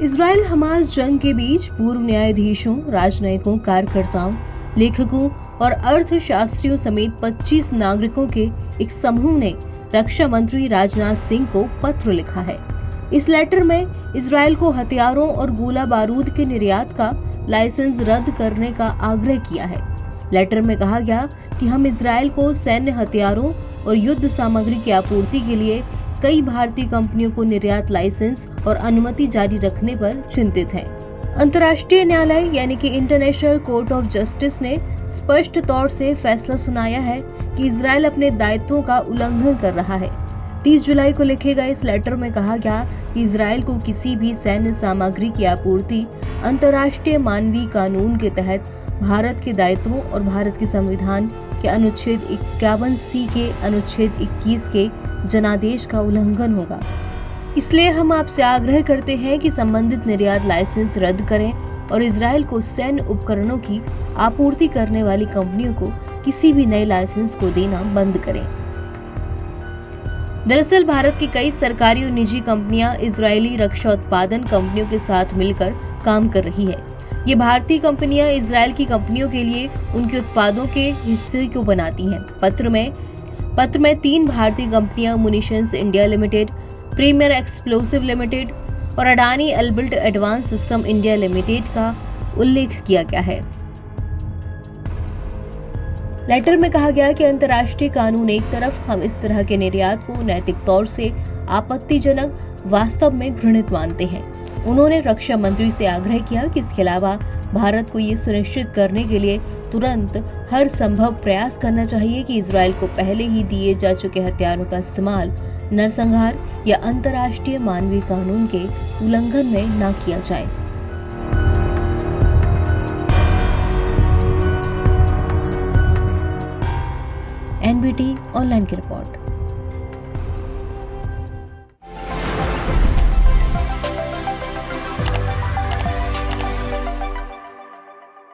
Israel Hamas जंग के बीच पूर्व न्यायाधीशों, राजनयिकों, कार्यकर्ताओं, लेखकों और अर्थशास्त्रियों समेत 25 नागरिकों के एक समूह ने रक्षा मंत्री राजनाथ सिंह को पत्र लिखा है। इस लेटर में इजराइल को हथियारों और गोला बारूद के निर्यात का लाइसेंस रद्द करने का आग्रह किया है। लेटर में कहा गया कि हम इजराइल को सैन्य हथियारों और युद्ध सामग्री की आपूर्ति के लिए कई भारतीय कंपनियों को निर्यात लाइसेंस और अनुमति जारी रखने पर चिंतित हैं। अंतर्राष्ट्रीय न्यायालय यानी कि इंटरनेशनल कोर्ट ऑफ जस्टिस ने स्पष्ट तौर से फैसला सुनाया है कि इजराइल अपने दायित्वों का उल्लंघन कर रहा है। 30 जुलाई को लिखे गए इस लेटर में कहा गया कि इजराइल को किसी भी सैन्य सामग्री की आपूर्ति अंतर्राष्ट्रीय मानवीय कानून के तहत भारत के दायित्वों और भारत के संविधान के अनुच्छेद 51C के अनुच्छेद 21 के जनादेश का उल्लंघन होगा। इसलिए हम आपसे आग्रह करते हैं कि संबंधित निर्यात लाइसेंस रद्द करें और इजराइल को सैन्य उपकरणों की आपूर्ति करने वाली कंपनियों को किसी भी नए लाइसेंस को देना बंद करें। दरअसल भारत की कई सरकारी और निजी कंपनियां इजरायली रक्षा उत्पादन कंपनियों के साथ मिलकर काम कर रही है। ये भारतीय कंपनियां इजराइल की कंपनियों के लिए उनके उत्पादों के हिस्से को बनाती हैं। पत्र में 3 भारतीय कंपनियां munitions India limited, premier explosive limited और Adani Elbit advance system India limited का उल्लेख किया गया है। लेटर में कहा गया कि अंतर्राष्ट्रीय कानून एक तरफ, हम इस तरह के निर्यात को नैतिक तौर से आपत्तिजनक, वास्तव में घृणित मानते हैं। उन्होंने रक्षा मंत्री से आग्रह किया कि इसके अलावा भारत को ये सुनिश्चित करने के लिए तुरंत हर संभव प्रयास करना चाहिए कि इजराइल को पहले ही दिए जा चुके हथियारों का इस्तेमाल नरसंहार या अंतर्राष्ट्रीय मानवीय कानून के उल्लंघन में न किया जाए। NBT ऑनलाइन की रिपोर्ट।